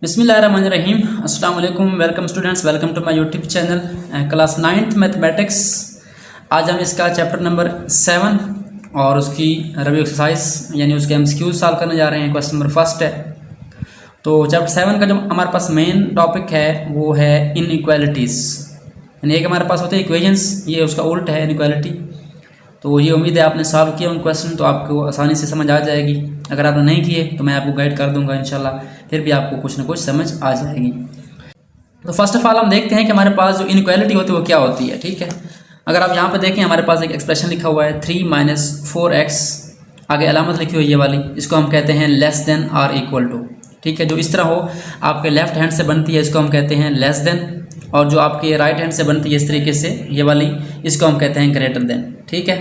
बिस्मिल्लाहिर्रहमानिर्रहीम। अस्सलाम वालेकुम। Welcome students, welcome to my YouTube channel class 9th mathematics. आज हम इसका चैप्टर नंबर 7 और उसकी रिव्यू एक्सरसाइज यानी उसके एमसीक्यू सॉल्व करने जा रहे हैं। क्वेश्चन नंबर फर्स्ट है। तो चैप्टर 7 का जो हमारे पास मेन टॉपिक है वो है इनइक्वालिटीज़। यानी एक हमारे पास होते हैं इक्वेशंस, ये उसका उल्ट है इनइक्वालिटी। तो ये उम्मीद है आपने सॉल्व किया उन क्वेश्चन तो आपको आसानी से समझ आ जाएगी। अगर आपने नहीं किए तो मैं आपको गाइड कर दूंगा इंशाल्लाह, फिर भी आपको कुछ ना कुछ समझ आ जाएगी। तो फर्स्ट ऑफ ऑल हम देखते हैं कि हमारे पास जो इनइक्वालिटी होती है वो क्या होती है। ठीक है, अगर आप यहाँ पे देखें हमारे पास एक एक्सप्रेशन लिखा हुआ है 3 - 4x, आगे अलामत लिखी हुई है ये वाली, इसको हम कहते हैं लेस देन और इक्वल टू। ठीक है, जो इस तरह हो आपके लेफ्ट हैंड से बनती है इसको हम कहते हैं लेस देन, और जो आपके राइट हैंड से बनती है इस तरीके से ये वाली, इसको हम कहते हैं ग्रेटर देन। ठीक है,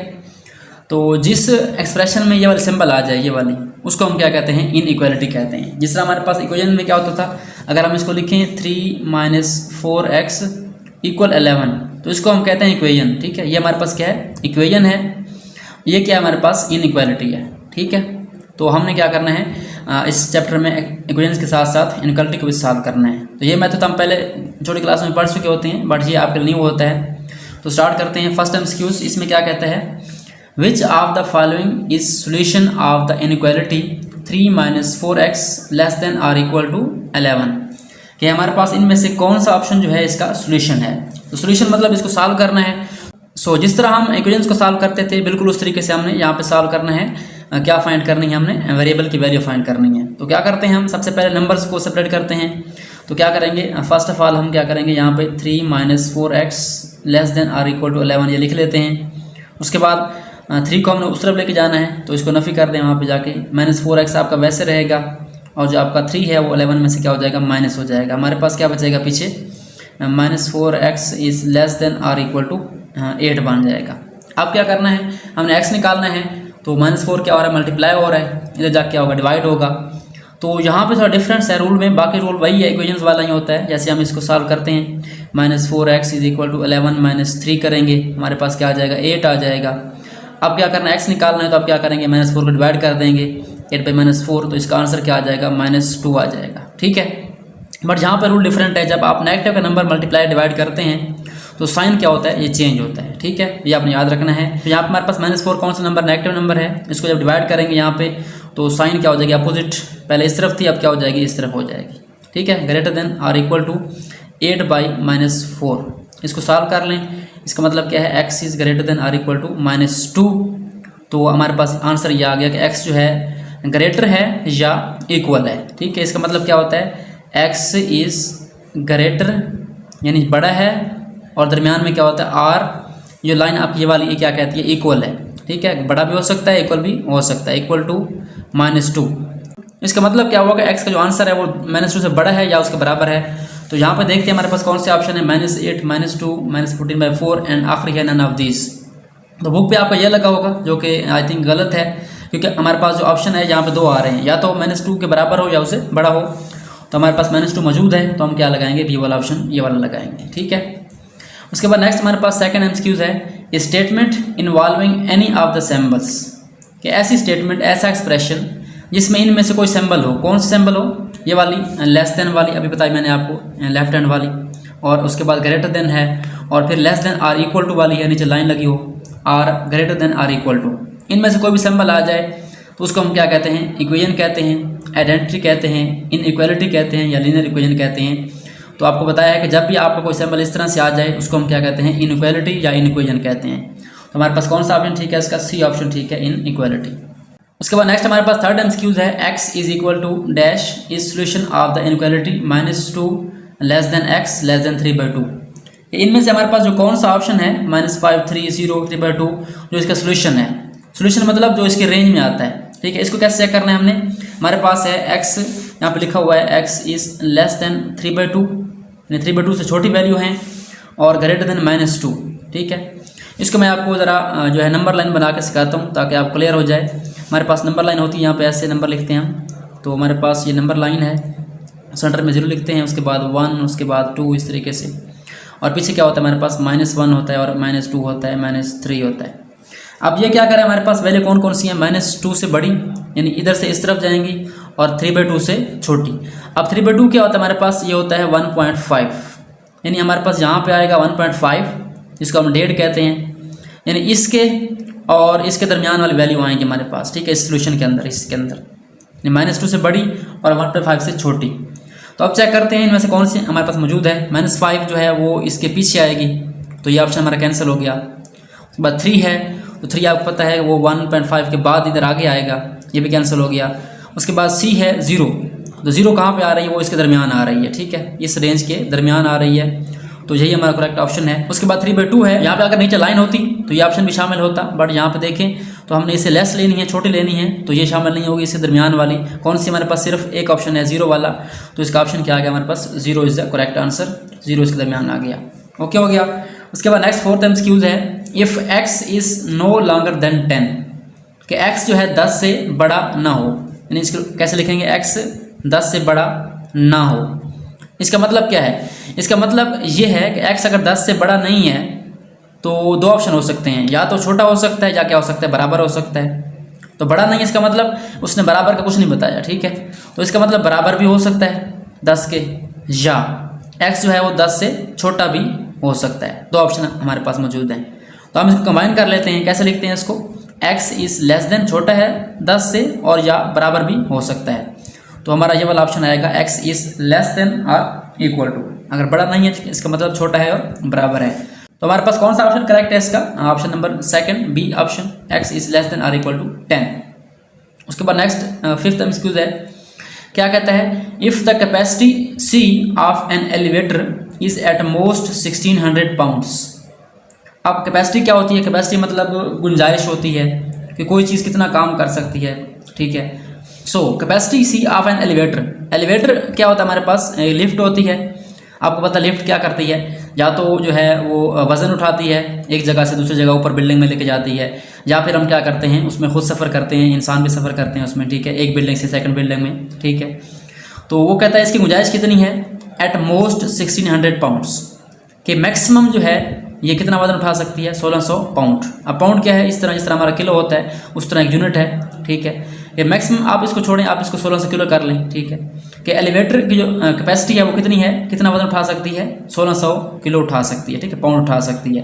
तो जिस एक्सप्रेशन में ये वाली सिंबल आ जाए ये वाली, उसको हम क्या कहते हैं, इनइक्वालिटी कहते हैं। जिस तरह हमारे पास इक्वेशन में क्या होता था, अगर हम इसको लिखें 3 - 4x = 11, तो इसको हम कहते हैं इक्वेशन। ठीक है, ये हमारे पास क्या है, इक्वेशन है। ये क्या है, हमारे पास इनइक्वालिटी है। ठीक है, तो हमने क्या करना है, इस चैप्टर में इक्वेशंस के साथ साथ इनइक्वालिटी को भी सॉल्व करना है। तो ये मेथड हम पहले छोटी क्लास में पढ़ चुके होते हैं, बट ये आपके लिए न्यू होता है। तो स्टार्ट करते हैं। फर्स्ट एमसीक्यूज इसमें क्या कहता है, Which of the following is solution of the inequality 3 - 4x ≤ 11? कि हमारे पास इनमें से कौन सा ऑप्शन जो है इसका सोल्यूशन है। तो सोल्यूशन मतलब इसको सॉल्व करना है। जिस तरह हम इक्वेशंस को सॉल्व करते थे बिल्कुल उस तरीके से हमने यहाँ पे सॉल्व करना है। क्या फाइंड करनी है, हमने वेरिएबल की वैल्यू फाइंड करनी है। तो क्या करते हैं हम, सबसे पहले नंबर्स को सेपरेट करते हैं। तो क्या करेंगे, फर्स्ट ऑफ ऑल हम क्या करेंगे, यहाँ पे 3 - 4x ≤ 11 ये लिख लेते हैं। उसके बाद 3 को हमने उस तरफ लेके जाना है, तो इसको नफ़ी कर दें वहाँ पे जाके। -4x आपका वैसे रहेगा, और जो आपका 3 है वो 11 में से क्या हो जाएगा, माइनस हो जाएगा। हमारे पास क्या बचेगा पीछे, -4x ≤ 8 बन जाएगा। अब क्या करना है, हमने x निकालना है। तो -4 क्या हो रहा है, मल्टीप्लाई हो रहा है, इधर जाके क्या होगा, डिवाइड होगा। तो यहाँ पे थोड़ा डिफरेंस है रूल में, बाकी रूल वही है, इक्वेशंस वाला ही होता है। जैसे हम इसको सॉल्व करते हैं, -4x = 11 - 3 करेंगे, हमारे पास क्या आ जाएगा, 8 आ जाएगा। अब क्या करना है, x निकालना है, तो अब क्या करेंगे, -4 को डिवाइड कर देंगे 8/-4, तो इसका आंसर क्या आ जाएगा, -2 आ जाएगा। ठीक है, बट यहाँ पर रूल डिफरेंट है। जब आप नेगेटिव का नंबर मल्टीप्लाई डिवाइड करते हैं तो साइन क्या होता है, ये चेंज होता है। ठीक है, ये आपने याद रखना है। तो यहाँ पर हमारे पास -4 कौन सा नंबर, नेगेटिव नंबर है, इसको जब डिवाइड करेंगे यहाँ पे तो साइन क्या हो जाएगी, अपोजिट। पहले इस तरफ थी, अब क्या हो जाएगी, इस तरफ हो जाएगी। ठीक है, ग्रेटर देन और इक्वल टू 8/-4, इसको सॉल्व कर लें। इसका मतलब क्या है, x इज़ ग्रेटर देन और इक्वल टू -2। तो हमारे पास आंसर ये आ गया कि x जो है ग्रेटर है या इक्वल है। ठीक है, इसका मतलब क्या होता है, x इज़ ग्रेटर यानी बड़ा है, और दरमियान में क्या होता है, r, जो लाइन आपकी ये वाली ये क्या कहती है, इक्वल है। ठीक है, बड़ा भी हो सकता है, इक्वल भी हो सकता है, इक्वल टू -2। इसका मतलब क्या हुआ कि x का जो आंसर है वो -2 से बड़ा है या उसके बराबर है। तो यहाँ पे देखते हैं हमारे पास कौन से ऑप्शन है, -8, -2, -14/4 एंड आखिरी है नन ऑफ दिस। तो बुक पे आपका ये लगा होगा, जो कि आई थिंक गलत है, क्योंकि हमारे पास जो ऑप्शन है यहाँ पे 2 आ रहे हैं, या तो -2 के बराबर हो या उससे बड़ा हो। तो हमारे पास -2 मौजूद है, तो हम क्या लगाएंगे, बी वाला ऑप्शन, ये वाला लगाएंगे। ठीक है, उसके बाद नेक्स्ट हमारे पास सेकंड एमसीक्यूज है, statement involving any of the symbols. कि ऐसी स्टेटमेंट, ऐसा एक्सप्रेशन जिसमें इनमें से कोई सिंबल हो। कौन सी सिंबल हो, ये वाली लेस देन वाली, अभी बताई मैंने आपको, लेफ्ट हैंड वाली, और उसके बाद ग्रेटर देन है, और फिर लेस देन और इक्वल टू वाली है, नीचे लाइन लगी हो, और ग्रेटर देन और इक्वल टू। इनमें से कोई भी सिंबल आ जाए तो उसको हम क्या कहते हैं, इक्वेशन कहते हैं, आइडेंटिटी कहते हैं, इनइक्वालिटी कहते हैं, या लीनियर इक्वेशन कहते हैं। तो आपको बताया है कि जब भी आपका कोई सिंबल इस तरह से आ जाए उसको हम क्या कहते हैं, इनइक्वालिटी या इनइक्वेशन कहते हैं। तो हमारे पास कौन सा ऑप्शन ठीक है, इसका सी ऑप्शन ठीक है, इनइक्वालिटी। उसके बाद नेक्स्ट हमारे पास थर्ड एमसीक्यूज है, x = dash is solution of the inequality -2 x <3/2। इनमें से हमारे पास जो कौन सा ऑप्शन है, -5, 3, 0, 3/2, जो इसका सोल्यूशन है। सोल्यूशन मतलब जो इसके रेंज में आता है। ठीक है, इसको कैसे चेक करना है हमने, हमारे पास है x, यहाँ पे लिखा हुआ है x इज़ <3/2, यानी 3/2 से छोटी वैल्यू है, और ग्रेटर देन -2। ठीक है, इसको मैं आपको ज़रा जो है नंबर लाइन बना के सिखाता हूँ ताकि आप क्लियर हो जाए। हमारे पास नंबर लाइन होती है, यहाँ पे ऐसे नंबर लिखते हैं हम। तो हमारे पास ये नंबर लाइन है, सेंटर में 0 लिखते हैं, उसके बाद 1, उसके बाद 2, इस तरीके से। और पीछे क्या होता है, हमारे पास -1 होता है, और -2 होता है, -3 होता है। अब ये क्या करें, हमारे पास वैल्यू कौन कौन सी हैं, -2 से बड़ी, यानी इधर से इस तरफ जाएंगी, और 3/2 से छोटी। अब 3/2 क्या होता है हमारे पास, ये होता है 1.5, यानी हमारे पास यहाँ पे आएगा 1.5, जिसको हम 1.5 कहते हैं, यानी इसके और इसके दरमियान वाली वैल्यू आएंगे हमारे पास, ठीक है, इस सोल्यूशन के अंदर, इसके अंदर -2 से बड़ी और 1.5 से छोटी। तो अब चेक करते हैं इनमें से कौन सी हमारे पास मौजूद है। -5 जो है वो इसके पीछे आएगी, तो ये ऑप्शन हमारा कैंसिल हो गया। उसके बाद 3 है, तो 3 आपको पता है वो 1.5 के बाद इधर आगे आएगा, ये भी कैंसिल हो गया। उसके बाद C है 0, तो 0 कहाँ पे आ रही है, वो इसके दरमियान आ रही है, ठीक है, इस रेंज के दरमियान आ रही है, तो यही हमारा करेक्ट ऑप्शन है। उसके बाद 3/2 है, यहाँ पे अगर नीचे लाइन होती तो ये ऑप्शन भी शामिल होता, बट यहाँ पे देखें तो हमने इसे लेस लेनी है, छोटी लेनी है, तो ये शामिल नहीं होगी, इसके दरमियान वाली कौन सी हमारे पास सिर्फ एक ऑप्शन है 0 वाला, तो इसका ऑप्शन क्या आ गया हमारे पास, 0 इज द करेक्ट आंसर, 0 इसके दरमियान आ गया। ओके हो गया। उसके बाद नेक्स्ट 4th MCQ है, if x is no longer than 10, कि x जो है 10 से बड़ा ना हो, यानी इसको कैसे लिखेंगे, x 10 से बड़ा ना हो। इसका मतलब क्या है, इसका मतलब ये है कि x अगर 10 से बड़ा नहीं है तो 2 ऑप्शन हो सकते हैं, या तो छोटा हो सकता है या क्या हो सकता है, बराबर हो सकता है। तो बड़ा नहीं है इसका मतलब उसने बराबर का कुछ नहीं बताया, ठीक है, तो इसका मतलब बराबर भी हो सकता है 10 के, या x जो है वो 10 से छोटा भी हो सकता है। 2 ऑप्शन हमारे पास मौजूद हैं, तो हम इसको कंबाइन कर लेते हैं। कैसे लिखते हैं इसको, x इज लेस देन, छोटा है 10 से, और या बराबर भी हो सकता है, तो हमारा ये वाला ऑप्शन आएगा x इज लेस देन और इक्वल टू। अगर बड़ा नहीं है इसका मतलब छोटा है और बराबर है। तो हमारे पास कौन सा ऑप्शन करेक्ट है इसका, option number 2 B option, x is less than और इक्वल टू 10। उसके बाद नेक्स्ट 5th MCQ है, क्या कहता है, if the capacity C of an elevator is at most 1600 pounds. अब कैपेसिटी क्या होती है, कैपेसिटी मतलब गुंजाइश होती है कि कोई चीज़ कितना काम कर सकती है, ठीक है। So capacity C of an elevator, elevator क्या होता है हमारे पास, लिफ्ट होती है। आपको पता लिफ्ट क्या करती है, या तो जो है वो वज़न उठाती है एक जगह से दूसरी जगह ऊपर बिल्डिंग में लेके जाती है, या फिर हम क्या करते हैं उसमें खुद सफ़र करते हैं, इंसान भी सफ़र करते हैं उसमें, ठीक है, एक बिल्डिंग से सेकंड बिल्डिंग में, ठीक है। तो वो कहता है इसकी गुंजाइश कितनी है, एट मोस्ट 1600 पाउंड्स, कि मैक्सिमम जो है ये कितना वजन उठा सकती है, 1600 पाउंड। अब पाउंड क्या है, इस तरह जिस तरह हमारा किलो होता है उस तरह एक यूनिट है, ठीक है। ये मैक्सिमम आप इसको छोड़ें, आप इसको 1600 किलो कर लें, ठीक है, कि एलिवेटर की जो कैपेसिटी है वो कितनी है, कितना वजन उठा सकती है, 1600 किलो उठा सकती है, ठीक है, पाउंड उठा सकती है।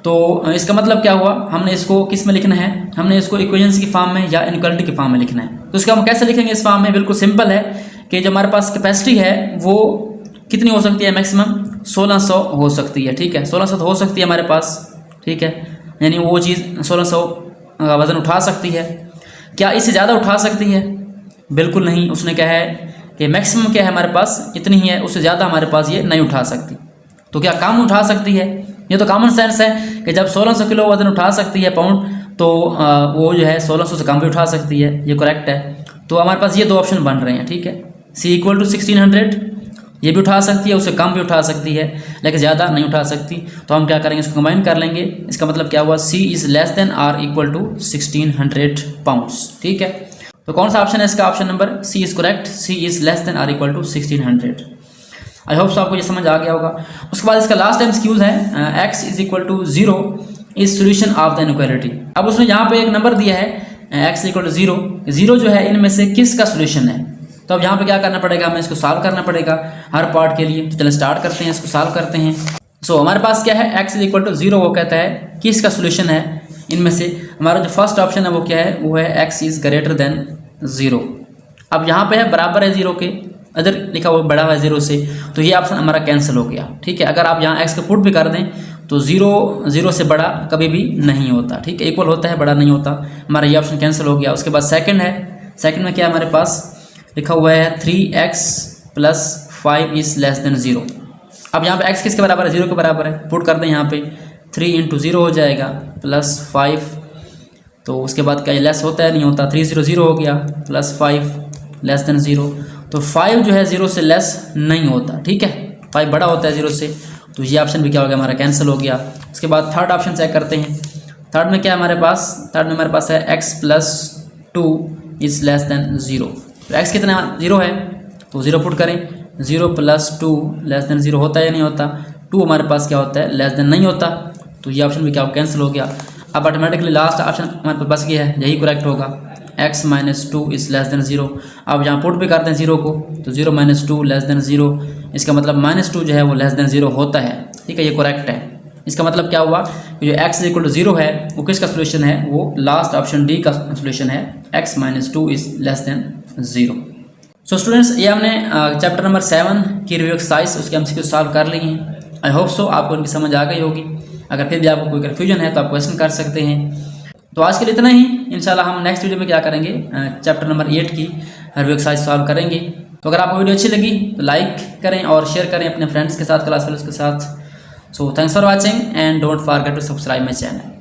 तो इसका मतलब क्या हुआ, हमने इसको किस में लिखना है, हमने इसको इक्वेशंस की फॉर्म में या इनइक्वालिटी की फॉर्म में लिखना है। तो इसका हम कैसे लिखेंगे इस फॉर्म में, बिल्कुल सिंपल है कि जो हमारे पास कैपेसिटी है वो कितनी हो सकती है, मैक्सिमम 1600 हो सकती है, ठीक है, 1600 तो हो सकती है हमारे पास, ठीक है, यानी वो चीज़ 1600 वज़न उठा सकती है। क्या इससे ज़्यादा उठा सकती है, बिल्कुल नहीं। उसने क्या है कि मैक्सिमम क्या है हमारे पास इतनी ही है, उससे ज़्यादा हमारे पास ये नहीं उठा सकती। तो क्या कम उठा सकती है, ये तो कॉमन सेंस है कि जब 1600 किलो वज़न उठा सकती है पाउंड, तो वो जो है 1600 से कम भी उठा सकती है, ये करेक्ट है। तो हमारे पास ये 2 ऑप्शन बन रहे हैं, ठीक है, C इक्वल टू 1600, ये भी उठा सकती है, उससे कम भी उठा सकती है, लेकिन ज़्यादा नहीं उठा सकती। तो हम क्या करेंगे, इसको कंबाइन कर लेंगे। इसका मतलब क्या हुआ, C is less than or equal to 1600 pounds, ठीक है। तो कौन सा ऑप्शन है इसका, option number C is correct, C is less than or equal to 1600। I hope so आपको ये समझ आ गया होगा। उसके बाद इसका लास्ट MCQ है, x is equal to 0 is solution of the inequality. अब उसने यहाँ पे एक नंबर दिया है x इक्वल टू 0, 0 जो है इनमें से किसका सोल्यूशन है। तो अब यहाँ पे क्या करना पड़ेगा, हमें इसको सॉल्व करना पड़ेगा हर पार्ट के लिए। तो चलो स्टार्ट करते हैं, इसको सॉल्व करते हैं। सो हमारे पास क्या है, x इज इक्वल टू 0, वो कहता है कि इसका सोल्यूशन है इनमें से हमारा जो फर्स्ट ऑप्शन है वो क्या है, वो है x इज ग्रेटर देन 0। अब यहाँ पे है बराबर है 0 के, अदर लिखा हुआ बड़ा हुआ है 0 से, तो ये ऑप्शन हमारा कैंसिल हो गया, ठीक है। अगर आप यहाँ x को पुट भी कर दें तो 0 से बड़ा कभी भी नहीं होता, ठीक है, इक्वल होता है, बड़ा नहीं होता। हमारा ये ऑप्शन कैंसिल हो गया। उसके बाद सेकंड है, सेकंड में क्या हमारे पास लिखा हुआ है 3x plus 5 is less then 0। अब यहाँ पे x किसके बराबर है, 0 के बराबर है, पुट कर दें यहाँ पे 3 इंटू 0 हो जाएगा प्लस 5, तो उसके बाद क्या लेस होता है, नहीं होता, 3 0 0 हो गया प्लस 5 लेस देन 0। तो 5 जो है 0 से लेस नहीं होता, ठीक है, 5 बड़ा होता है 0 से, तो ये ऑप्शन भी क्या हो गया हमारा कैंसिल हो गया। उसके बाद थर्ड ऑप्शन चेक करते हैं। थर्ड में क्या है हमारे पास, थर्ड में हमारे पास है x plus 2 is less then 0। तो x कितना 0 है, तो 0 पुट करें, 0 प्लस 2 लेस देन 0 होता है या नहीं होता, 2 हमारे पास क्या होता है, लेस देन नहीं होता, तो ये ऑप्शन भी क्या कैंसिल हो गया। अब ऑटोमेटिकली लास्ट ऑप्शन हमारे पास बच गया है, यही करेक्ट होगा। x minus 2 is less then 0। अब यहाँ पुट भी करते हैं 0 को, तो 0 माइनस 2 लेस देन 0, इसका मतलब -2 जो है वो लेस देन 0 होता है। ठीक है, ये करेक्ट है। इसका मतलब क्या हुआ कि जो x इक्वल टू 0 है वो किसका सोल्यूशन है, वो लास्ट ऑप्शन डी का सोल्यूशन है, x minus 2 is less then 0। So students, ये हमने चैप्टर नंबर 7 की रिव्यू एक्सरसाइज उसके MCQ सॉल्व कर ली हैं। आई होप सो आपको उनकी समझ आ गई होगी। अगर फिर भी आपको कोई कन्फ्यूजन है तो आप क्वेश्चन कर सकते हैं। तो आज के लिए इतना ही। इंशाल्लाह हम नेक्स्ट वीडियो में क्या करेंगे, चैप्टर नंबर 8 की रिव्यू एक्सरसाइज सॉल्व करेंगे। तो अगर आपको वीडियो अच्छी लगी तो लाइक करें और शेयर करें अपने फ्रेंड्स के साथ, क्लास फेलोज के साथ। So thanks for watching and don't forget to subscribe my channel.